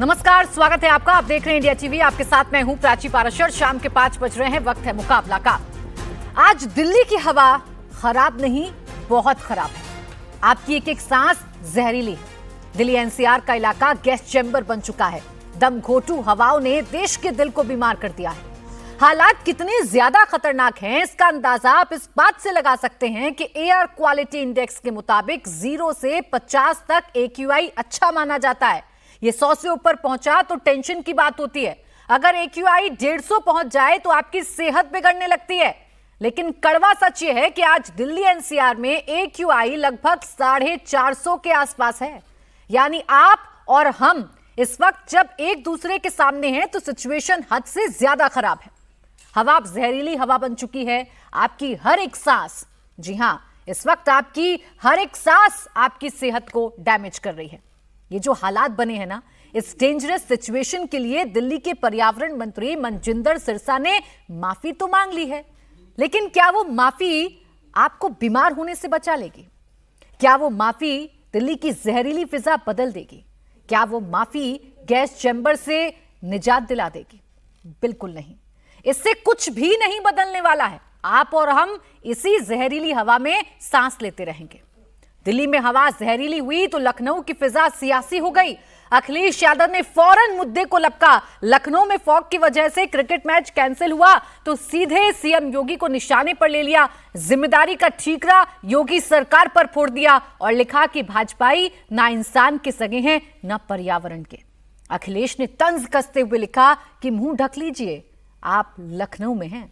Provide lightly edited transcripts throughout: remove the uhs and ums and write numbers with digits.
नमस्कार, स्वागत है आपका। आप देख रहे हैं इंडिया टीवी। आपके साथ मैं हूं प्राची पाराशर। शाम के 5 बज रहे हैं, वक्त है मुकाबला का। आज दिल्ली की हवा खराब नहीं, बहुत खराब है। आपकी एक एक सांस जहरीली है। दिल्ली एनसीआर का इलाका गैस चैम्बर बन चुका है। दमघोटू हवाओं ने देश के दिल को बीमार कर दिया है। हालात कितने ज्यादा खतरनाक हैं, इसका अंदाजा आप इस बात से लगा सकते हैं कि एयर क्वालिटी इंडेक्स के मुताबिक 0 से 50 तक AQI अच्छा माना जाता है। ये 100 से ऊपर पहुंचा तो टेंशन की बात होती है। अगर AQI 150 पहुंच जाए तो आपकी सेहत बिगड़ने लगती है। लेकिन कड़वा सच ये है कि आज दिल्ली एनसीआर में AQI लगभग 450 के आसपास है। यानी आप और हम इस वक्त जब एक दूसरे के सामने हैं तो सिचुएशन हद से ज्यादा खराब है। हवा जहरीली हवा बन चुकी है। आपकी हर एक सांस, जी हां, इस वक्त आपकी हर एक सांस आपकी सेहत को डैमेज कर रही है। ये जो हालात बने हैं ना, इस डेंजरस सिचुएशन के लिए दिल्ली के पर्यावरण मंत्री मनजिंदर सिरसा ने माफी तो मांग ली है, लेकिन क्या वो माफी आपको बीमार होने से बचा लेगी? क्या वो माफी दिल्ली की जहरीली फिजा बदल देगी? क्या वो माफी गैस चैम्बर से निजात दिला देगी? बिल्कुल नहीं। इससे कुछ भी नहीं बदलने वाला है। आप और हम इसी जहरीली हवा में सांस लेते रहेंगे। दिल्ली में हवा जहरीली हुई तो लखनऊ की फिजा सियासी हो गई। अखिलेश यादव ने फौरन मुद्दे को लपका। लखनऊ में फॉग की वजह से क्रिकेट मैच कैंसिल हुआ तो सीधे सीएम योगी को निशाने पर ले लिया। जिम्मेदारी का ठीकरा योगी सरकार पर फोड़ दिया और लिखा कि भाजपाई ना इंसान के सगे हैं ना पर्यावरण के। अखिलेश ने तंज कसते हुए लिखा कि मुंह ढक लीजिए, आप लखनऊ में हैं।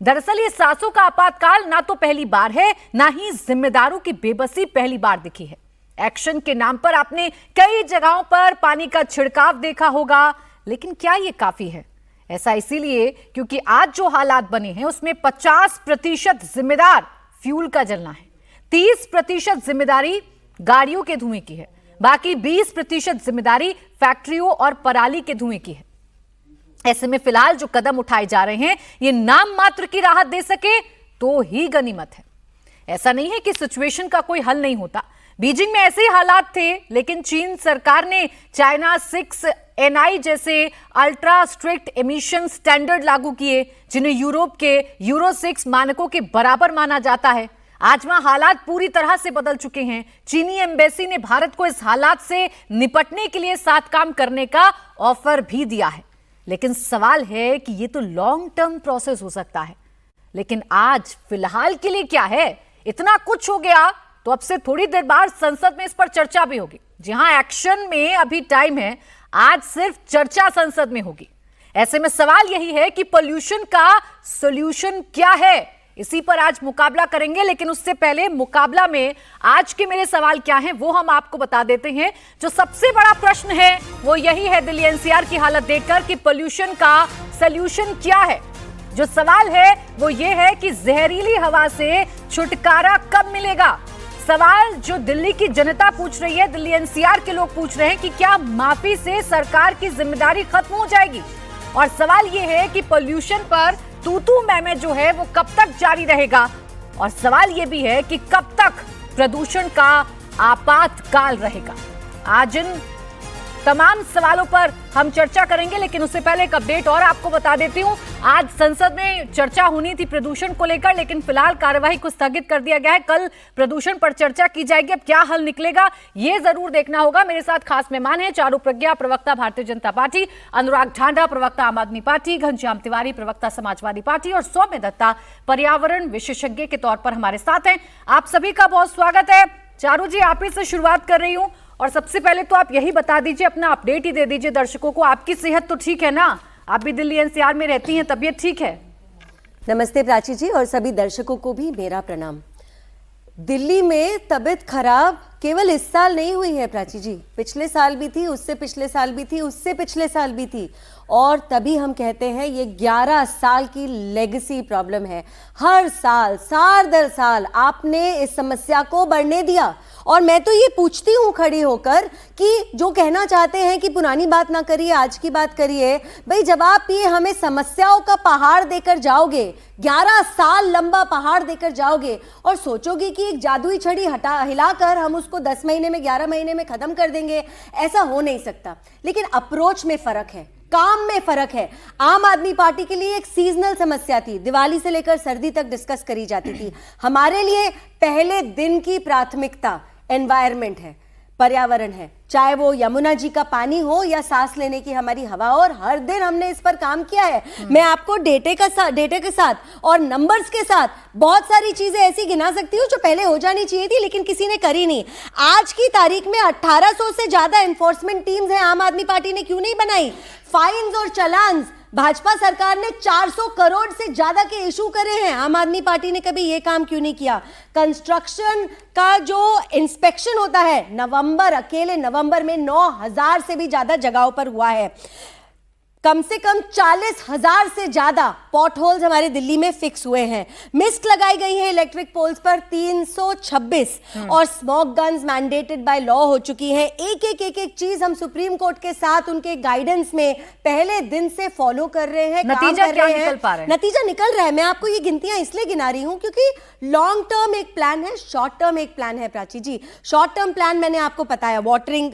दरअसल ये सांसों का आपातकाल ना तो पहली बार है, ना ही जिम्मेदारों की बेबसी पहली बार दिखी है। एक्शन के नाम पर आपने कई जगहों पर पानी का छिड़काव देखा होगा, लेकिन क्या ये काफी है? ऐसा इसीलिए क्योंकि आज जो हालात बने हैं उसमें 50% जिम्मेदार फ्यूल का जलना है, 30% जिम्मेदारी गाड़ियों के धुएं की है, बाकी 20% जिम्मेदारी फैक्ट्रियों और पराली के धुएं की है। ऐसे में फिलहाल जो कदम उठाए जा रहे हैं ये नाम मात्र की राहत दे सके तो ही गनीमत है। ऐसा नहीं है कि सिचुएशन का कोई हल नहीं होता। बीजिंग में ऐसे ही हालात थे, लेकिन चीन सरकार ने चाइना 6NI जैसे अल्ट्रा स्ट्रिक्ट एमिशन स्टैंडर्ड लागू किए, जिन्हें यूरोप के यूरो 6 मानकों के बराबर माना जाता है। आज वहां हालात पूरी तरह से बदल चुके हैं। चीनी एम्बेसी ने भारत को इस हालात से निपटने के लिए साथ काम करने का ऑफर भी दिया है। लेकिन सवाल है कि ये तो लॉन्ग टर्म प्रोसेस हो सकता है, लेकिन आज फिलहाल के लिए क्या है? इतना कुछ हो गया तो अब से थोड़ी देर बाद संसद में इस पर चर्चा भी होगी। जी हां, एक्शन में अभी टाइम है। आज सिर्फ चर्चा संसद में होगी। ऐसे में सवाल यही है कि पोल्यूशन का सॉल्यूशन क्या है? इसी पर आज मुकाबला करेंगे, लेकिन उससे पहले मुकाबला में आज के मेरे सवाल क्या हैं वो हम आपको बता देते हैं। जो सबसे बड़ा प्रश्न है वो यही है दिल्ली एनसीआर की हालत देखकर कि पोल्यूशन का सॉल्यूशन क्या है। जो सवाल है वो ये है कि जहरीली हवा से छुटकारा कब मिलेगा? सवाल जो दिल्ली की जनता पूछ रही है, दिल्ली एनसीआर के लोग पूछ रहे हैं कि क्या माफी से सरकार की जिम्मेदारी खत्म हो जाएगी? और सवाल ये है कि पोल्यूशन पर तू मैं जो है वो कब तक जारी रहेगा? और सवाल ये भी है कि कब तक प्रदूषण का आपातकाल रहेगा? आज इन तमाम सवालों पर हम चर्चा करेंगे, लेकिन उससे पहले एक अपडेट और आपको बता देती हूं। आज संसद में चर्चा होनी थी प्रदूषण को लेकर, लेकिन फिलहाल कार्यवाही को स्थगित कर दिया गया है। कल प्रदूषण पर चर्चा की जाएगी। अब क्या हल निकलेगा ये जरूर देखना होगा। मेरे साथ खास मेहमान हैं चारू प्रज्ञा, प्रवक्ता भारतीय जनता पार्टी, अनुराग ढांडा, प्रवक्ता आम आदमी पार्टी, घनश्याम तिवारी, प्रवक्ता समाजवादी पार्टी और सौम्य दत्ता, पर्यावरण विशेषज्ञ के तौर पर हमारे साथ हैं। आप सभी का बहुत स्वागत है। चारू जी, आप ही से शुरुआत कर रही हूं और सबसे पहले तो आप यही बता दीजिए, अपना अपडेट ही दे दीजिए दर्शकों को। आपकी सेहत तो ठीक है ना? आप भी दिल्ली एनसीआर में रहती हैं, तबीयत ठीक है? नमस्ते प्राची जी, और सभी दर्शकों को भी मेरा प्रणाम। दिल्ली में तबीयत खराब केवल इस साल नहीं हुई है प्राची जी, पिछले साल भी थी, उससे पिछले साल भी थी, उससे पिछले साल भी थी, और तभी हम कहते हैं ये 11 साल की लेगेसी प्रॉब्लम है। हर साल दर साल आपने इस समस्या को बढ़ने दिया। और मैं तो ये पूछती हूं खड़ी होकर कि जो कहना चाहते हैं कि पुरानी बात ना करिए, आज की बात करिए, भाई जब आप ये हमें समस्याओं का पहाड़ देकर जाओगे, 11 साल लंबा पहाड़ देकर जाओगे और सोचोगे कि एक जादुई छड़ी हिलाकर हम उसको 10 महीने में, 11 महीने में खत्म कर देंगे, ऐसा हो नहीं सकता। लेकिन अप्रोच में फर्क है, काम में फर्क है। आम आदमी पार्टी के लिए एक सीजनल समस्या थी, दिवाली से लेकर सर्दी तक डिस्कस करी जाती थी। हमारे लिए पहले दिन की प्राथमिकता एनवायरनमेंट है, पर्यावरण है, चाहे वो यमुना जी का पानी हो या सांस लेने की हमारी हवा, और हर दिन हमने इस पर काम किया है। मैं आपको डेटे के साथ और नंबर्स के साथ बहुत सारी चीजें ऐसी गिना सकती हूँ जो पहले हो जानी चाहिए थी लेकिन किसी ने करी नहीं। आज की तारीख में 1800 से ज्यादा एनफोर्समेंट टीम्स हैं, आम आदमी पार्टी ने क्यों नहीं बनाई? फाइन्स और चलान्स भाजपा सरकार ने 400 करोड़ से ज्यादा के इशू करे हैं, आम आदमी पार्टी ने कभी यह काम क्यों नहीं किया? कंस्ट्रक्शन का जो इंस्पेक्शन होता है, अकेले नवंबर में 9,000 से भी ज्यादा जगहों पर हुआ है। कम से कम 40,000 से ज्यादा पॉट होल्स हमारे दिल्ली में फिक्स हुए हैं। मिस्ट लगाई गई है इलेक्ट्रिक पोल्स पर 326 और smoke guns mandated by law हो चुकी है। एक चीज हम सुप्रीम कोर्ट के साथ उनके गाइडेंस में पहले दिन से फॉलो कर रहे हैं। नतीजा क्या निकल पा रहा है? नतीजा निकल रहा है। मैं आपको ये गिनतियां इसलिए गिना रही हूं क्योंकि लॉन्ग टर्म एक प्लान है, शॉर्ट टर्म एक प्लान है। प्राची जी, शॉर्ट टर्म प्लान मैंने आपको बताया, वाटरिंग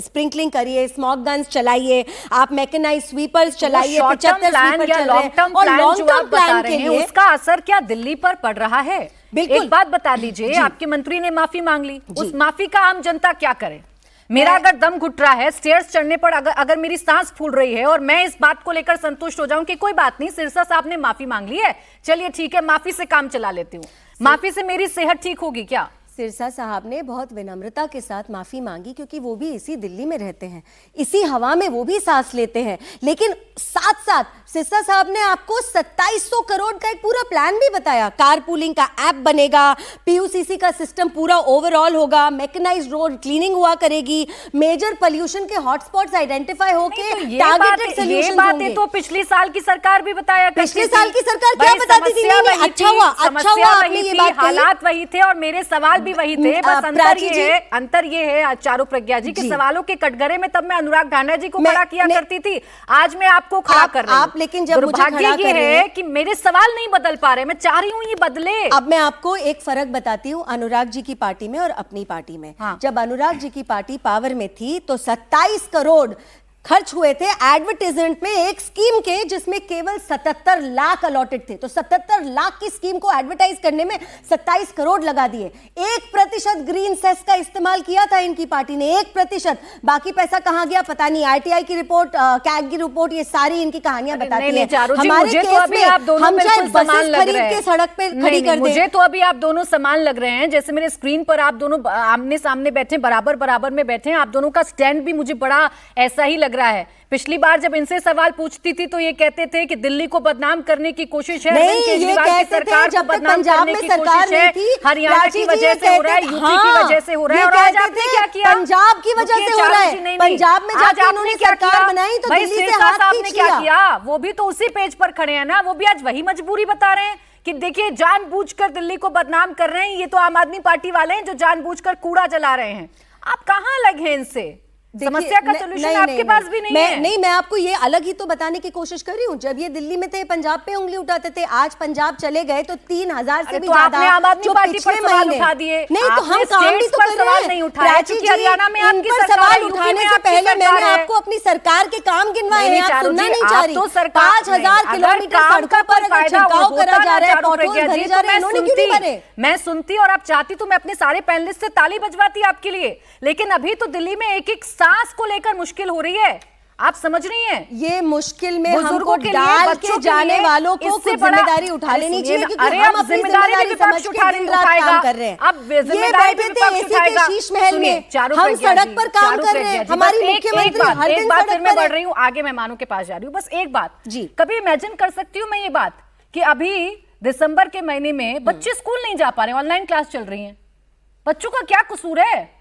स्प्रिंकलिंग करिए, स्मोक गन्स चलाइए, आप मैकेनाइज्ड स्वीपर्स चलाइए, 75 स्वीपर चल रहे हैं। और लॉन्ग टर्म प्लान के लिए उसका असर क्या दिल्ली पर पड़ रहा है? बिल्कुल। एक बात बता दीजिए, आपके मंत्री ने माफी मांग ली, उस माफी का आम जनता क्या करे? मेरा अगर दम घुट रहा है, स्टेयर्स चढ़ने पर अगर मेरी सांस फूल रही है और मैं इस बात को लेकर संतुष्ट हो जाऊं कि कोई बात नहीं, सिरसा साहब ने माफी मांग ली है, चलिए ठीक है, माफी से काम चला लेती हूं, माफी से मेरी सेहत ठीक होगी क्या? सिरसा साहब ने बहुत विनम्रता के साथ माफी मांगी क्योंकि वो भी इसी दिल्ली में रहते हैं, इसी हवा में वो भी सांस लेते हैं। लेकिन साथ साथ सिरसा साहब ने आपको 2700 करोड़ का एक पूरा प्लान भी बताया। कार पूलिंग का ऐप बनेगा, पीयूसीसी का सिस्टम पूरा ओवरऑल होगा, मैकेनाइज्ड रोड क्लीनिंग हुआ करेगी, मेजर पोल्यूशन के हॉटस्पॉट्स आइडेंटिफाई होके टारगेटेड सॉल्यूशंस होंगे। तो पिछली साल की सरकार भी बताया, पिछले साल की सरकार क्या बताती थी? अच्छा हुआ आपने ये बात कही, हालात वही थे और मेरे सवाल भी वही थे। बस अंतर ये है चारू प्रज्ञा जी के सवालों के कटघरे में तब मैं अनुराग ढांडा जी को खड़ा किया करती थी, आज मैं आपको खड़ा कर रही हूं। लेकिन जब मुझे खड़ा कर रही है कि मेरे सवाल नहीं बदल पा रहे, मैं चाह रही हूं ये बदले। अब मैं आपको एक फर्क बताती हूं अनुराग जी की पार्टी में और अपनी पार्टी में। जब अनुराग जी की पार्टी पावर में थी तो 27 करोड़ खर्च हुए थे एडवर्टाइजमेंट में एक स्कीम के, जिसमें केवल 77 लाख अलॉटेड थे। तो 77 लाख की स्कीम को एडवर्टाइज करने में 27 करोड़ लगा दिए। 1% ग्रीन सेस का इस्तेमाल किया था इनकी पार्टी ने, 1%। बाकी पैसा कहां गया पता नहीं। आरटीआई की रिपोर्ट, कैग की रिपोर्ट, ये सारी इनकी कहानियां बताती है। हमारे केस में हम चाहे बसेस खरीद के सड़क पे खड़ी कर दें। मुझे तो अभी आप दोनों समान लग रहे हैं, जैसे मेरे स्क्रीन पर आप दोनों आमने सामने बैठे, बराबर में बैठे हैं। आप दोनों का स्टैंड भी मुझे बड़ा ऐसा ही लग रहा है। पिछली बार जब इनसे सवाल पूछती थी तो ये कहते थे कि दिल्ली को बदनाम करने की कोशिश है, केजरीवाल की सरकार को बदनाम करने की कोशिश है, हरियाणा की वजह से हो रहा है, यूपी की वजह से हो रहा है। और आज आपने क्या किया? पंजाब की वजह से हो रहा है। पंजाब में जाके उन्होंने सरकार बनाई तो दिल्ली से हाथ खींच लिया। क्या किया? वो भी तो उसी पेज पर खड़े हैं ना, वो भी आज वही मजबूरी बता रहे हैं कि देखिए जानबूझकर दिल्ली को बदनाम कर रहे हैं। ये तो आम आदमी पार्टी वाले हैं जो जानबूझकर कूड़ा जला रहे हैं। आप कहां लगे हैं इनसे? समस्या का सलूशन आपके पास भी नहीं है। नहीं, मैं आपको ये अलग ही तो बताने की कोशिश कर रही हूँ। जब ये दिल्ली में थे पंजाब पे उंगली उठाते थे, आज पंजाब चले गए तो 3000 से भी ज्यादा आम आदमी पार्टी पर सवाल उठा दिए। नहीं तो हम काम भी तो कर रहे हैं। नहीं उठाया क्योंकि हरियाणा में आपकी सवाल उठाने से पहले मैंने आपको अपनी सरकार के काम गिनवाए हैं, आप सुनना नहीं चाह रही। 5000 किलोमीटर सड़कों पर अगर छिड़काव करा जा रहा है, पॉटहोल भरे जा रहे हैं, इन्होंने क्यों नहीं भरे? मैं सुनती और आप चाहती तो मैं अपने सारे पैनलिस्ट से ताली बजवाती आपके लिए, लेकिन अभी तो दिल्ली में एक एक सांस को लेकर मुश्किल हो रही है। आप समझ रही हैं? ये मुश्किल में हमको डाल के जाने वालों को कुछ जिम्मेदारी उठा लेनी चाहिए, क्योंकि हम अपनी जिम्मेदारी समझ के दिन रात काम कर रहे हैं। अब जिम्मेदारी भी विपक्ष उठाएगा। शीश महल में हम सड़क पर काम कर रहे हैं, हमारी मुख्यमंत्री हर दिन सड़क पर। मैं बढ़ रही हूँ आगे, मेहमानों के पास जा रही हूँ। बस एक बात जी, कभी इमेजिन कर सकती हूँ मैं ये बात कि अभी दिसंबर के महीने में बच्चे स्कूल नहीं जा पा रहे, ऑनलाइन क्लास चल रही है। बच्चों का क्या कसूर है?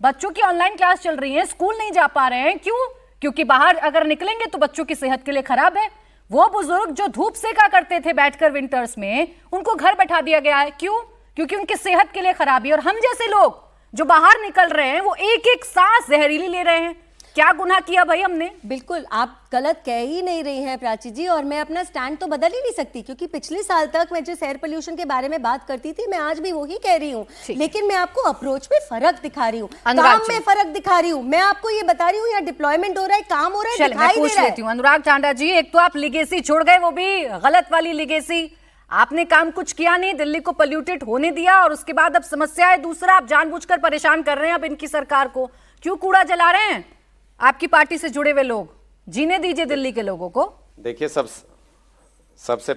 बच्चों की ऑनलाइन क्लास चल रही है, स्कूल नहीं जा पा रहे हैं, क्यों? क्योंकि बाहर अगर निकलेंगे तो बच्चों की सेहत के लिए खराब है। वो बुजुर्ग जो धूप सेका करते थे बैठकर विंटर्स में, उनको घर बैठा दिया गया है। क्यों? क्योंकि उनकी सेहत के लिए खराबी। और हम जैसे लोग जो बाहर निकल रहे हैं वो एक एक सांस जहरीली ले रहे हैं। क्या गुनाह किया भाई हमने? बिल्कुल आप गलत कह ही नहीं रही हैं प्राची जी, और मैं अपना स्टैंड तो बदल ही नहीं सकती, क्योंकि पिछले साल तक मैं जिस एयर पोल्यूशन के बारे में बात करती थी मैं आज भी वही कह रही हूँ, लेकिन मैं आपको अप्रोच में फर्क दिखा रही हूँ, काम में फर्क दिखा रही हूँ। मैं आपको ये बता रही हूँ यहाँ डिप्लॉयमेंट हो रहा है, काम हो रहा है, दिखाई दे रहा है। अनुराग टांडा जी, एक तो आप लिगेसी छोड़ गए, वो भी गलत वाली लिगेसी। आपने काम कुछ किया नहीं, दिल्ली को पोल्यूटेड होने दिया, और उसके बाद अब समस्या है। दूसरा, आप जानबूझकर परेशान कर रहे हैं अब इनकी सरकार को। क्यों कूड़ा जला रहे हैं? आपकी पार्टी से जुड़े हुए लोग, जीने दीजिए दिल्ली के लोगों को। देखिए, सबसे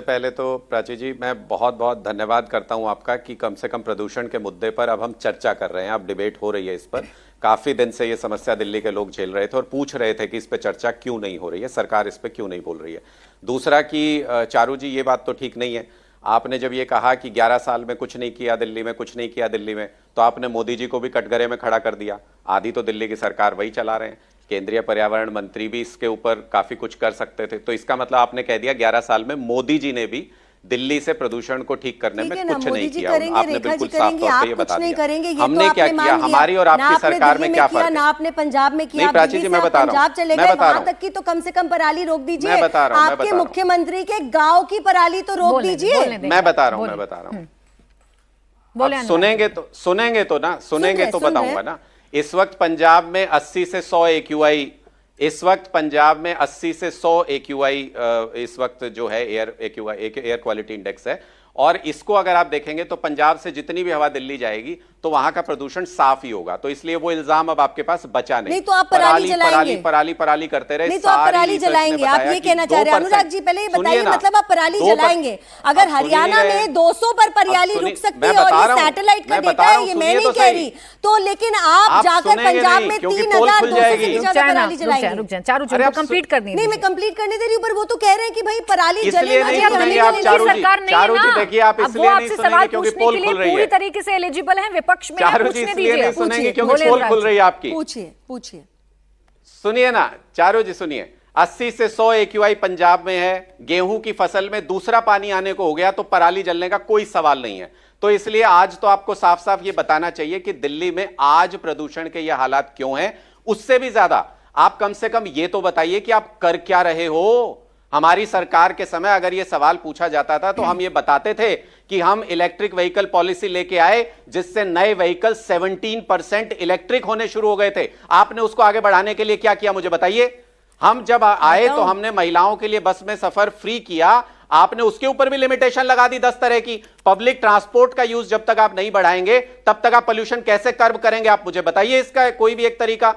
पहले तो प्राची जी मैं बहुत बहुत धन्यवाद करता हूं आपका कि कम से कम प्रदूषण के मुद्दे पर अब हम चर्चा कर रहे हैं, अब डिबेट हो रही है इस पर। काफी दिन से ये समस्या दिल्ली के लोग झेल रहे थे और पूछ रहे थे कि इस पर चर्चा क्यों नहीं हो रही है, सरकार इस पर क्यों नहीं बोल रही है। दूसरा कि चारू जी, ये बात तो ठीक नहीं है। आपने जब ये कहा कि 11 साल में कुछ नहीं किया दिल्ली में, कुछ नहीं किया दिल्ली में, तो आपने मोदी जी को भी कटघरे में खड़ा कर दिया। आधी तो दिल्ली की सरकार वही चला रहे हैं, केंद्रीय पर्यावरण मंत्री भी इसके ऊपर काफी कुछ कर सकते थे। तो इसका मतलब आपने कह दिया 11 साल में मोदी जी ने भी दिल्ली से प्रदूषण को ठीक करने में कुछ नहीं किया। आपने बिल्कुल साफ तौर पर ये बता दिया। हमने क्या किया, हमारी और आपकी सरकार में क्या फर्क है? ना आपने पंजाब में किया, प्राची जी मैं बता रहा हूँ, वहां तक की तो कम से कम पराली रोक दीजिए। आपके मुख्यमंत्री के गाँव की पराली तो रोक दीजिए। मैं बता रहा हूँ। सुनेंगे तो बताऊंगा ना। इस वक्त पंजाब में 80 से 100 AQI, इस वक्त पंजाब में 80 से 100 AQI इस वक्त जो है air AQI air quality index है। और इसको अगर आप देखेंगे तो पंजाब से जितनी भी हवा दिल्ली जाएगी तो वहां का प्रदूषण साफ ही होगा। तो इसलिए वो इल्जाम अब आपके पास बचा नहीं। तो आप पराली जलाएंगे, पराली करते रहे। नहीं तो आप पराली जलाएंगे, आप ये कहना चाह रहे हैं? अनुराग जी पहले ये बताइए, मतलब आप पराली जलाएंगे? अगर हरियाणा में 200 पर पराली रुक सकती है और ये सैटेलाइट का डेटा है, ये मैं नहीं कह रही, तो लेकिन आप जाकर पंजाब में 3200 से ज्यादा पराली जलाएंगे। चारू जी कंप्लीट करनी नहीं, मैं कंप्लीट करने दे रही हूँ, पर वो तो कह रहे हैं कि भाई पराली जलेगी। देखिए, आप इसलिए नहीं सुनेंगे क्योंकि पोल खुल रही है। पूरी तरीके से एलिजिबल हैं, विपक्ष में चारू जी इसलिए नहीं सुनेंगे क्योंकि पोल खुल रही है आपकी। पूछिए सुनिए ना चारू जी, सुनिए। 80 से 100 AQI पंजाब में है, गेहूं की फसल में दूसरा पानी आने को हो गया तो पराली जलने का कोई सवाल नहीं है। तो इसलिए आज तो आपको साफ साफ ये बताना चाहिए कि दिल्ली में आज प्रदूषण के ये हालात क्यों हैं। उससे भी ज्यादा आप कम से कम ये तो बताइए कि आप कर क्या रहे हो। हमारी सरकार के समय अगर यह सवाल पूछा जाता था तो हम ये बताते थे कि हम इलेक्ट्रिक व्हीकल पॉलिसी लेके आए जिससे नए व्हीकल 17% इलेक्ट्रिक होने शुरू हो गए थे। आपने उसको आगे बढ़ाने के लिए क्या किया मुझे बताइए। हम जब आए तो हमने महिलाओं के लिए बस में सफर फ्री किया, आपने उसके ऊपर भी लिमिटेशन लगा दी 10 तरह की। पब्लिक ट्रांसपोर्ट का यूज जब तक आप नहीं बढ़ाएंगे तब तक आप पोल्यूशन कैसे कर्व करेंगे, आप मुझे बताइए इसका कोई भी एक तरीका।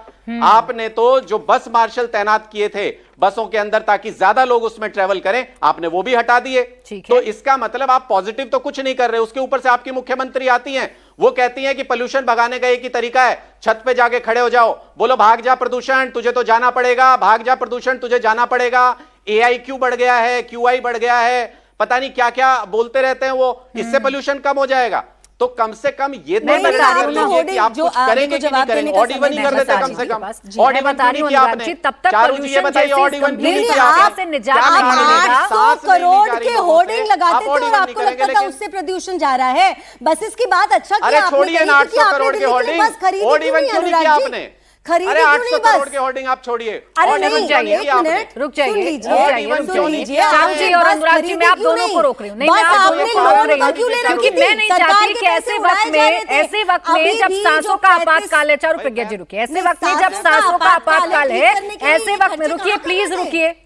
आपने तो जो बस मार्शल तैनात किए थे बसों के अंदर ताकि ज्यादा लोग उसमें ट्रेवल करें, आपने वो भी हटा दिए। तो इसका मतलब आप पॉजिटिव तो कुछ नहीं कर रहे। उसके ऊपर से आपकी मुख्यमंत्री आती हैं, वो कहती हैं कि पोल्यूशन भगाने का एक ही तरीका है, छत पे जाके खड़े हो जाओ, बोलो भाग जा प्रदूषण तुझे तो जाना पड़ेगा, भाग जा प्रदूषण तुझे जाना पड़ेगा। AIQ बढ़ गया है, QI बढ़ गया है, पता नहीं क्या क्या बोलते रहते हैं वो, इससे पोल्यूशन कम हो जाएगा। तो कम से कम ये तो कर लीजिए कि आप कुछ करेंगे कि नहीं करेंगे। ऑड इवन ही कर देते कम से कम। ऑड इवन नहीं किया आपने। चारू जी ये बताइए, ऑड इवन क्यों नहीं किया आपने? 800 करोड़ के होर्डिंग लगाते थे और आपको लगता था उससे प्रदूषण जा रहा है। बस इसकी बात अच्छा किया आपने। छोड़िए ना 800 करोड़ के होर्डिंग, ऑड इवन क्यों नहीं किया आपने? खरीदी अरे 800 करोड़ के होर्डिंग आप छोड़िए। अरे नहीं, रुक जाइए चारू जी और अनुराग जी, मैं आप दोनों को रोक रही हूँ। नहीं, मैं आप दोनों को रोक रही हूँ क्योंकि मैं नहीं चाहती कि ऐसे वक्त में जब सांसों का आपातकाल है, चारू प्रज्ञा जी रुकिए, ऐसे वक्त में जब सांसों का आपातकाल है, ऐसे वक्त में रुकिए प्लीज,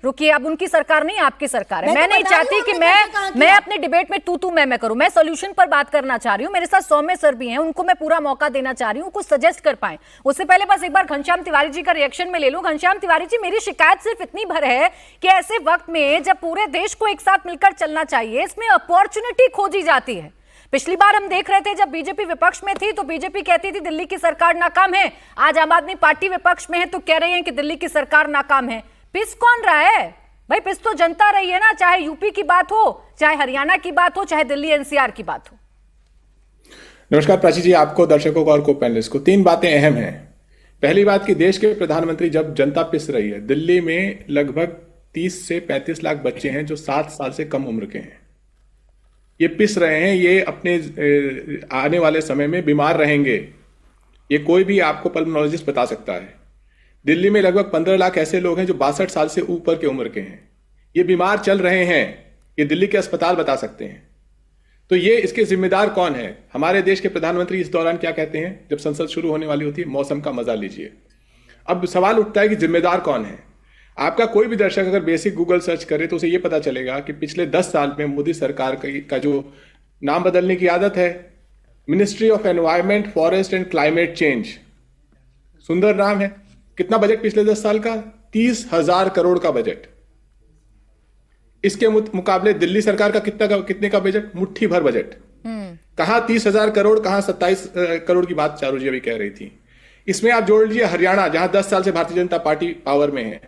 रुकिए। अब उनकी सरकार नहीं आपकी सरकार है। मैं नहीं चाहती कि मैं अपने डिबेट में तू मैं करूं। मैं सोल्यूशन पर बात करना चाह रही हूँ। मेरे साथ सौम्य सर भी हैं, उनको मैं पूरा मौका देना चाह रही हूँ, कुछ सजेस्ट कर पाए। उससे पहले बस एक बार घनश्याम तिवारी जी का रिएक्शन में ले लूं। घनश्याम तिवारी जी, मेरी शिकायत सिर्फ इतनी भर है कि ऐसे वक्त में जब पूरे देश को एक साथ मिलकर चलना चाहिए, इसमें अपॉर्चुनिटी खोजी जाती है। पिछली बार हम देख रहे थे जब बीजेपी विपक्ष में थी तो बीजेपी कहती थी दिल्ली की सरकार नाकाम है। आज आम आदमी पार्टी विपक्ष में है तो कह रही है कि दिल्ली की सरकार नाकाम है। पिस कौन रहा है भाई? पिस तो जनता रही है ना, चाहे यूपी की बात हो, चाहे हरियाणा की बात हो, चाहे दिल्ली NCR की बात हो। नमस्कार प्राची जी, आपको, दर्शकों को और को पैनलिस्ट को। 3 बातें अहम हैं। पहली बात कि देश के प्रधानमंत्री जब जनता पिस रही है, दिल्ली में लगभग 30 से 35 लाख बच्चे हैं जो 7 साल से कम उम्र के हैं। ये पिस रहे हैं, ये अपने आने वाले समय में बीमार रहेंगे। ये कोई भी आपको पल्मोनोलॉजिस्ट बता सकता है। दिल्ली में लगभग 15 लाख ऐसे लोग हैं जो 62 साल से ऊपर के उम्र के हैं। ये बीमार चल रहे हैं, ये दिल्ली के अस्पताल बता सकते हैं। तो ये इसके जिम्मेदार कौन है? हमारे देश के प्रधानमंत्री इस दौरान क्या कहते हैं जब संसद शुरू होने वाली होती है? मौसम का मजा लीजिए। अब सवाल उठता है कि जिम्मेदार कौन है? आपका कोई भी दर्शक अगर बेसिक गूगल सर्च करे तो उसे ये पता चलेगा कि पिछले 10 साल में मोदी सरकार का जो नाम बदलने की आदत है, ministry of environment, forest and climate change, सुंदर नाम है। कितना बजट पिछले 10 साल का? 30,000 करोड़ का बजट। इसके मुकाबले दिल्ली सरकार का कितने का बजट? मुट्ठी भर बजट। कहां 30,000 करोड़, कहां 27 करोड़ की बात चारू जी अभी कह रही थी। इसमें आप जोड़ लीजिए हरियाणा, जहां 10 साल से भारतीय जनता पार्टी पावर में है।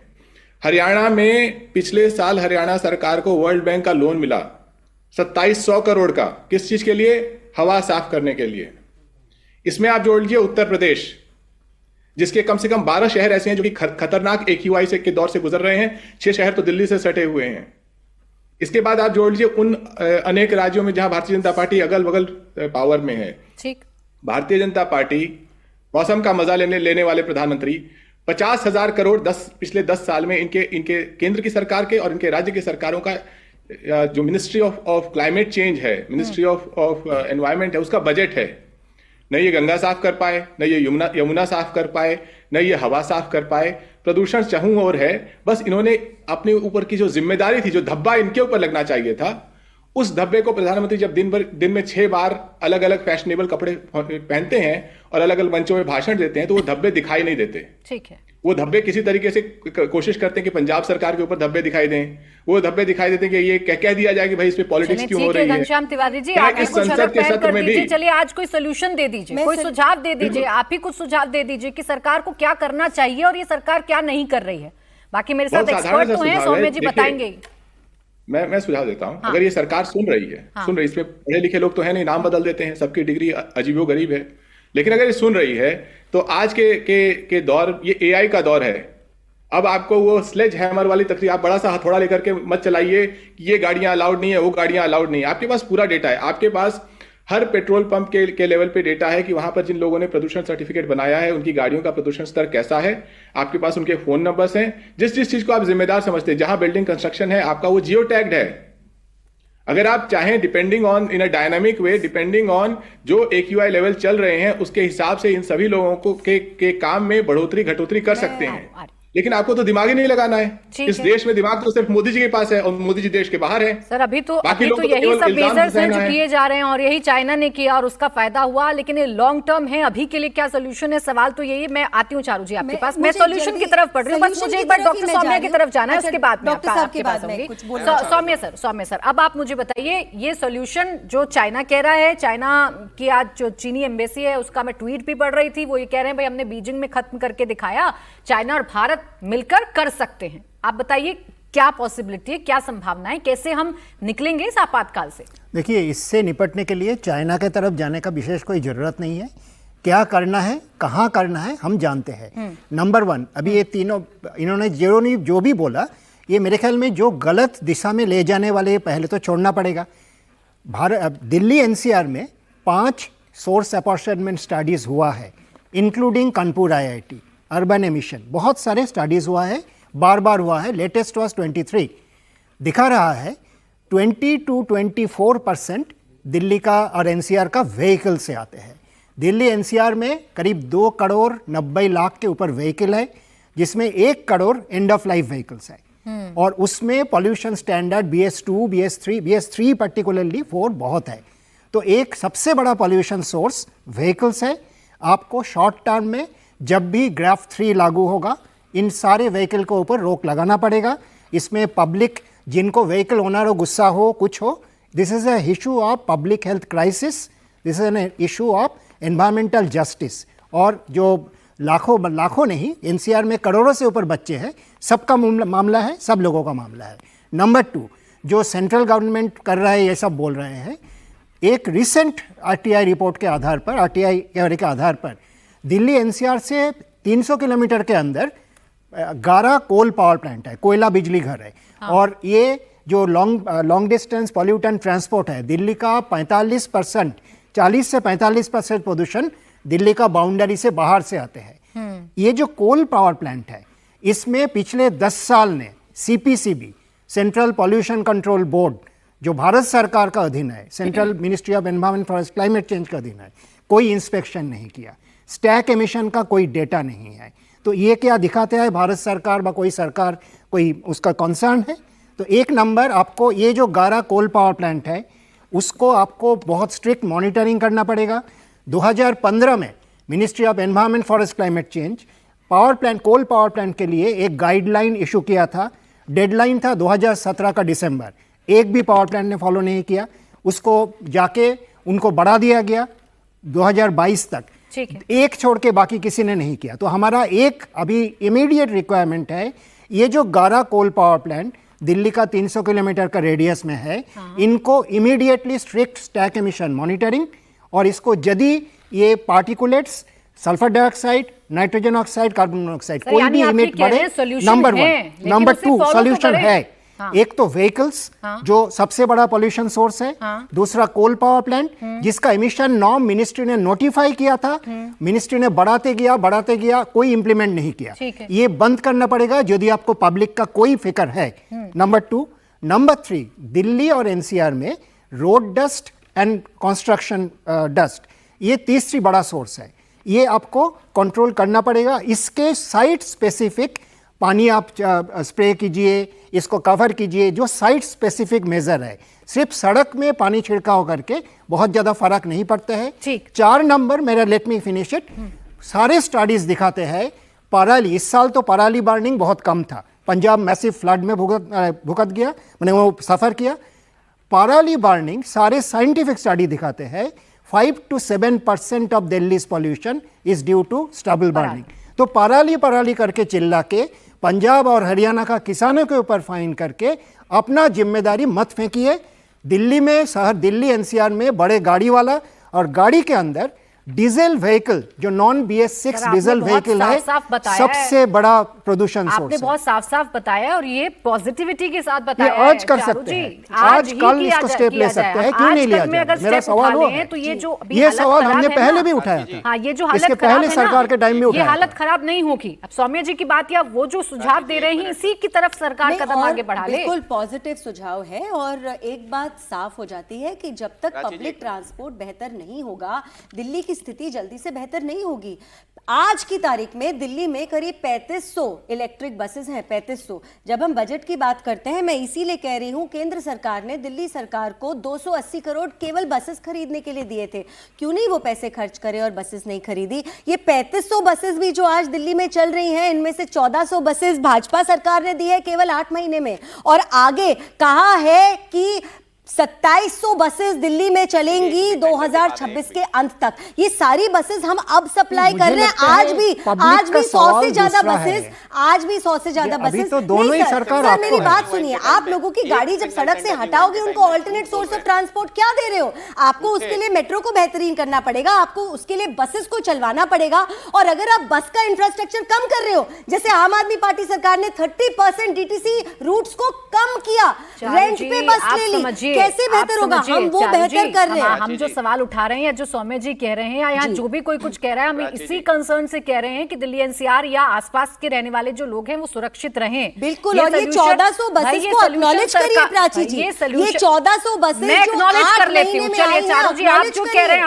हरियाणा में पिछले साल हरियाणा सरकार को वर्ल्ड बैंक का लोन मिला 2700 करोड़ का। किस चीज के लिए? हवा साफ करने के लिए। इसमें आप जोड़ लीजिए उत्तर प्रदेश, जिसके कम से कम 12 शहर ऐसे हैं जो कि खतरनाक AQI के दौर से गुजर रहे हैं। 6 शहर तो दिल्ली से सटे हुए हैं। इसके बाद आप जोड़ लीजिए उन अनेक राज्यों में जहां भारतीय जनता पार्टी अगल बगल पावर में है। ठीक। भारतीय जनता पार्टी, मौसम का मजा लेने वाले प्रधानमंत्री 50,000 करोड़ पिछले 10 साल में इनके केंद्र की सरकार के और इनके राज्य की सरकारों का जो मिनिस्ट्री ऑफ क्लाइमेट चेंज है, मिनिस्ट्री ऑफ एनवायरमेंट है, उसका बजट है। न ये गंगा साफ कर पाए, न ये यमुना साफ कर पाए, न ये हवा साफ कर पाए। प्रदूषण चहुं ओर है। बस इन्होंने अपने ऊपर की जो जिम्मेदारी थी, जो धब्बा इनके ऊपर लगना चाहिए था, उस धब्बे को प्रधानमंत्री जब दिन में 6 बार अलग अलग फैशनेबल कपड़े पहनते हैं और अलग अलग मंचों में भाषण देते हैं तो वो धब्बे दिखाई नहीं देते। ठीक है। वो धब्बे किसी तरीके से कोशिश करते हैं कि पंजाब सरकार के ऊपर धब्बे दिखाई दें। वो धब्बे दिखाई देते हैं कि ये कह दिया जाए कि भाई इस पे पॉलिटिक्स क्यों हो रही है। घनश्याम तिवारी जी, क्या आप इस कुछ अलग संसद के पहल सत्र कर में दीजिए। भी चलिए आज कोई सोल्यूशन दे दीजिए, कोई सुझाव दे दीजिए। आप ही कुछ सुझाव दे दीजिए कि सरकार को क्या करना चाहिए और ये सरकार क्या नहीं कर रही है। बाकी मेरे साथ एक्सपर्ट तो हैं, सौम्य जी बताएंगे। मैं सुझाव देता हूं। अगर ये सरकार सुन रही है, इसमें पढ़े लिखे लोग तो है नहीं, नाम बदल देते हैं, सबकी डिग्री अजीबो गरीब है। लेकिन अगर ये सुन रही है तो आज के दौर, ये AI का दौर है। अब आपको वो स्लेज हैमर वाली तकरीर, आप बड़ा सा हथौड़ा लेकर के मत चलाइए कि ये गाड़ियां अलाउड नहीं है, वो गाड़ियां अलाउड नहीं है। आपके पास पूरा डेटा है। आपके पास हर पेट्रोल पंप के लेवल पे डेटा है कि वहां पर जिन लोगों ने प्रदूषण सर्टिफिकेट बनाया है उनकी गाड़ियों का प्रदूषण स्तर कैसा है। आपके पास उनके फोन नंबर्स हैं। जिस चीज को आप जिम्मेदार समझते हैं, जहां बिल्डिंग कंस्ट्रक्शन है आपका वो जियो टैग्ड है। अगर आप चाहें, depending on in a dynamic way, depending on जो AQI लेवल चल रहे हैं उसके हिसाब से इन सभी लोगों को के काम में बढ़ोतरी घटोतरी कर सकते हैं। लेकिन आपको तो दिमाग ही नहीं लगाना है। इस देश में दिमाग तो सिर्फ मोदी जी के पास है और मोदी जी देश के बाहर है। सर अभी तो यही सब मेजर्स हैं जो किए जा रहे हैं और यही चाइना ने किया और उसका फायदा हुआ। लेकिन ये लॉन्ग टर्म है, अभी के लिए क्या सोल्यूशन है? सवाल तो यही है। मैं आती हूँ चारू जी आपके पास, मैं सोल्यूशन की तरफ बढ़ रही हूँ। बस मुझे एक बार डॉक्टर सौम्या की तरफ जाना है, उसके बाद डॉक्टर साहब के पास आऊंगी। सौम्या सर, अब आप मुझे बताइए, ये सोल्यूशन जो चाइना कह रहा है, चाइना की आज जो चीनी एम्बेसी है उसका मैं ट्वीट भी पढ़ रही थी, वो ये कह रहे हैं भाई हमने बीजिंग में खत्म करके दिखाया, चाइना और भारत मिलकर कर सकते हैं। आप बताइए क्या पॉसिबिलिटी है, क्या संभावनाएं, कैसे हम निकलेंगे इस आपातकाल से? देखिए, इससे निपटने के लिए चाइना के तरफ जाने का विशेष कोई जरूरत नहीं है। क्या करना है, कहाँ करना है, हम जानते हैं। नंबर 1, अभी ये तीनों इन्होंने जो भी बोला, ये मेरे ख्याल में जो गलत दिशा में ले जाने वाले पहले तो छोड़ना पड़ेगा। दिल्ली NCR में 5 सोर्स अपॉर्चनमेंट स्टडीज हुआ है, including Kanpur IIT, urban emission, बहुत सारे स्टडीज हुआ है, बार हुआ है। लेटेस्ट वाज 23, दिखा रहा है 20 to 24% दिल्ली का और NCR का व्हीकल से आते हैं। दिल्ली NCR में करीब 2 करोड़ 90 लाख के ऊपर व्हीकल है, जिसमें 1 crore end of life vehicles है। और उसमें pollution standard BS2, BS3 particularly 4 बहुत है। तो एक सबसे बड़ा पॉल्यूशन सोर्स व्हीकल्स है। आपको शॉर्ट टर्म में जब भी ग्राफ 3 लागू होगा, इन सारे व्हीकल के ऊपर रोक लगाना पड़ेगा। इसमें पब्लिक, जिनको व्हीकल ओनर हो, गुस्सा हो, कुछ हो, this is a issue of public health crisis, this is an issue of environmental justice. और जो लाखों नहीं, NCR में करोड़ों से ऊपर बच्चे हैं, सबका मामला है, सब लोगों का मामला है। नंबर 2, जो सेंट्रल गवर्नमेंट कर रहा है, ये सब बोल रहे हैं, एक रिसेंट RTI रिपोर्ट के आधार पर, RTI के आधार पर दिल्ली NCR से 300 किलोमीटर के अंदर 11 कोल पावर प्लांट है, कोयला बिजली घर है। और ये जो लॉन्ग डिस्टेंस पॉल्यूटेंट ट्रांसपोर्ट है, दिल्ली का 45%, 40 से 45% प्रदूषण दिल्ली का बाउंड्री से बाहर से आते हैं। ये जो कोल पावर प्लांट है, इसमें पिछले 10 साल ने CPCB, central pollution control board, जो भारत सरकार का अधीन है, central ministry of environment forest climate change का अधीन है, कोई इंस्पेक्शन नहीं किया। स्टैक एमिशन का कोई डेटा नहीं है। तो ये क्या दिखाते हैं भारत सरकार व कोई सरकार कोई उसका कंसर्न है? तो एक नंबर आपको ये जो 11 कोल पावर प्लांट है उसको आपको बहुत स्ट्रिक्ट मॉनिटरिंग करना पड़ेगा। 2015 में ministry of environment forest climate change power plant, coal power plant के लिए एक गाइडलाइन इशू किया था। डेडलाइन था 2017 का दिसंबर। एक भी पावर प्लांट ने फॉलो नहीं किया। उसको जाके उनको बढ़ा दिया गया 2022 तक। ठीक है। एक छोड़ के बाकी किसी ने नहीं किया। तो हमारा एक अभी इमीडिएट रिक्वायरमेंट है, ये जो 11 कोल पावर प्लांट दिल्ली का 300 किलोमीटर का रेडियस में है, इनको immediately strict stack emission monitoring, और इसको यदि ये particulates, sulphur dioxide, nitrogen oxide, carbon monoxide कोई भी इमिट बढ़े, नंबर 1। नंबर 2 सॉल्यूशन है। एक तो व्हीकल्स, जो सबसे बड़ा पोल्यूशन सोर्स है। दूसरा कोल पावर प्लांट, जिसका एमिशन नॉर्म मिनिस्ट्री ने नोटिफाई किया था, मिनिस्ट्री ने बढ़ाते गया, कोई इंप्लीमेंट नहीं किया। ये बंद करना पड़ेगा यदि आपको पब्लिक का कोई फिक्र है। नंबर 2। नंबर 3, दिल्ली और एनसीआर में road dust and construction dust, ये तीसरी बड़ा सोर्स है। ये आपको कंट्रोल करना पड़ेगा। इसके साइट स्पेसिफिक पानी आप स्प्रे कीजिए, इसको कवर कीजिए, जो साइट स्पेसिफिक मेजर है। सिर्फ सड़क में पानी छिड़काव करके बहुत ज्यादा फर्क नहीं पड़ता है। 4 नंबर मेरा, लेट मी फिनिश इट, सारे स्टडीज दिखाते हैं पराली, इस साल तो पराली बर्निंग बहुत कम था। पंजाब मैसिव फ्लड में भुगत गया, मैंने वो सफर किया। पराली बर्निंग, सारे साइंटिफिक स्टडी दिखाते हैं 5 to 7% of Delhi's pollution is due to stubble burning. तो पराली करके चिल्ला के पंजाब और हरियाणा का किसानों के ऊपर फाइन करके अपना जिम्मेदारी मत फेंकिए। दिल्ली में, शहर दिल्ली एनसीआर में बड़े गाड़ी वाला और गाड़ी के अंदर डीजल व्हीकल, जो नॉन BS6 डीजल व्हीकल है, सबसे बड़ा प्रदूषण सोर्स है। आपने बहुत साफ बताया और ये पॉजिटिविटी के साथ बताया है। आज कर सकते हैं, आज कल इसको स्टेप ले सकते हैं, क्यों नहीं लिया जाए? मेरा सवाल वो है। तो ये सवाल हमने पहले भी उठाया था। हाँ, ये जो हालत इसके पहले सरकार के टाइम में उठाया, ये हालत खराब नहीं होगी। अब सौम्या जी की बात, या वो जो सुझाव दे रहे हैं, इसी की तरफ सरकार कदम आगे बढ़ा ले। बिल्कुल पॉजिटिव सुझाव है। और एक बात साफ हो जाती है कि जब तक पब्लिक ट्रांसपोर्ट बेहतर नहीं होगा, दिल्ली की स्थिति जल्दी से बेहतर नहीं होगी। आज की तारीख में दिल्ली में करीब 3500 इलेक्ट्रिक बसेस हैं। 3500। जब हम बजट की बात करते हैं, मैं इसीलिए कह रही हूं, केंद्र सरकार ने दिल्ली सरकार को 280 करोड़ केवल बसेस खरीदने के लिए दिए थे। क्यों नहीं वो पैसे खर्च करे और बसेस नहीं खरीदी? ये 3500 बसेस भी जो आज दिल्ली में चल रही हैं, इनमें से 1400 बसेस भाजपा सरकार ने दी है केवल 8 महीने में। और आगे कहा है कि 2700 बसेस दिल्ली में चलेंगी 2026 के अंत तक। ये सारी बसेस हम अब सप्लाई कर रहे हैं। आज भी 100 से ज्यादा बसेस, आज भी 100 से ज्यादा बसेस। तो दोनों ही सरकार, सर मेरी बात सुनिए, आप लोगों की गाड़ी जब सड़क से हटाओगे, उनको ऑल्टरनेट सोर्स ऑफ ट्रांसपोर्ट क्या दे रहे हो? आपको उसके लिए मेट्रो को बेहतरीन करना पड़ेगा, आपको उसके लिए बसेस को चलवाना पड़ेगा। और अगर आप बस का इंफ्रास्ट्रक्चर कम कर रहे हो, जैसे आम आदमी पार्टी सरकार ने 30% डीटीसी रूट्स को कम किया, रेंट पे बस ले ली, कैसे बेहतर होगा? हम वो बेहतर कर रहे हैं। हम जो सवाल उठा रहे हैं, या जो सौम्या जी कह रहे हैं, या यहाँ जो भी कोई कुछ कह रहा है, हम इसी कंसर्न से कह रहे हैं कि दिल्ली एनसीआर या आसपास के रहने वाले जो लोग हैं वो सुरक्षित रहें। बिल्कुल। और ये 1400 बसेस को एक्नॉलेज करिए प्राची जी, ये 1400 बसेस मैं एक्नॉलेज कर लेती हूँ। चलिए चारू जी, आप जो कह रहे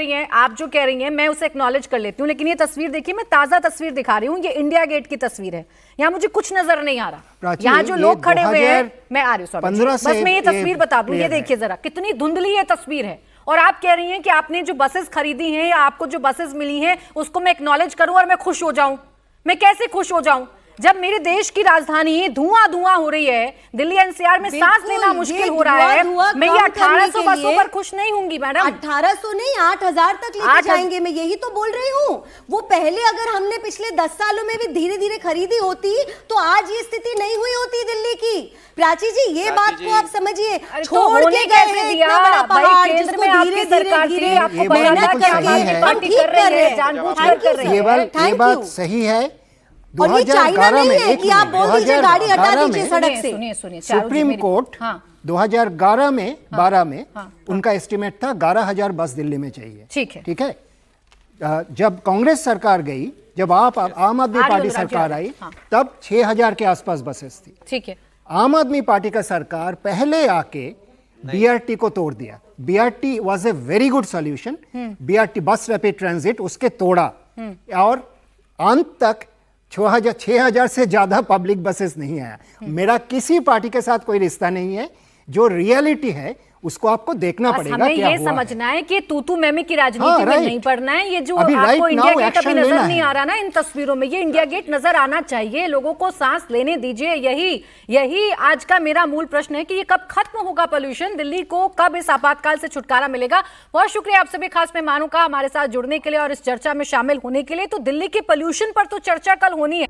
हैं, आप जो कह रही हैं, मैं उसे एक्नॉलेज कर लेती हूँ। लेकिन ये तस्वीर देखिए, मैं ताजा तस्वीर दिखा रही हूँ, ये इंडिया गेट की तस्वीर है। यहाँ मुझे कुछ नजर नहीं आ रहा। यहाँ जो लोग खड़े हुए हैं, मैं आ रही हूँ, बस मैं ये तस्वीर बता दूं। ये देखिए जरा, कितनी धुंधली ये तस्वीर है। और आप कह रही हैं कि आपने जो बसेस खरीदी हैं, या आपको जो बसेस मिली हैं, उसको मैं एक्नॉलेज करूं और मैं खुश हो जाऊं। मैं कैसे खुश हो जाऊं? जब मेरे देश की राजधानी धुआं धुआं हो रही है, दिल्ली एनसीआर में सांस लेना मुश्किल हो रहा है, मैं ये 1800 बसों पर खुश नहीं होंगी मैडम। 1800 नहीं 8000 तक लेके जाएंगे, मैं यही तो बोल रही हूँ। वो पहले अगर हमने पिछले 10 सालों में भी धीरे धीरे खरीदी होती तो आज ये स्थिति नहीं हुई होती दिल्ली की। प्राची जी ये बात को आप समझिए, छोड़ के गए हैं इतना बड़ा पहाड़ जिसको धीरे धीरे आपको मेहनत करके पार्टी कर रही है, जानबूझकर कर रही है। ये बात सही है। और ये चाइना नहीं है कि आप बोल दीजिए गाड़ी हटा दीजिए सड़क से। सुनिए सुप्रीम कोर्ट 2011 में 12 में उनका एस्टिमेट था 11,000 बस दिल्ली में चाहिए। ठीक है। जब कांग्रेस सरकार गई, जब आम आदमी पार्टी सरकार आई, तब 6,000 के आसपास बसेस थी। ठीक है। आम आदमी पार्टी का सरकार पहले आके बीआरटी को तोड़ दिया। BRT was a very good solution. BRT बस रैपिड ट्रांजिट उसके तोड़ा और अंत तक 6,000 से ज्यादा पब्लिक बसेस नहीं आया। मेरा किसी पार्टी के साथ कोई रिश्ता नहीं है, जो रियलिटी है उसको आपको देखना पड़ेगा। हमें क्या ये हुआ समझना है कि तूतू मैमी की राजनीति में नहीं पड़ना है। ये जो आपको इंडिया गेट अभी नजर नहीं आ रहा ना इन तस्वीरों में, ये इंडिया गेट नजर आना चाहिए। लोगों को सांस लेने दीजिए। यही आज का मेरा मूल प्रश्न है कि ये कब खत्म होगा पोल्यूशन, दिल्ली को कब इस आपातकाल से छुटकारा मिलेगा। बहुत शुक्रिया आप सभी खास मेहमानों का हमारे साथ जुड़ने के लिए और इस चर्चा में शामिल होने के लिए। तो दिल्ली के पोल्यूशन पर तो चर्चा कल होनी है।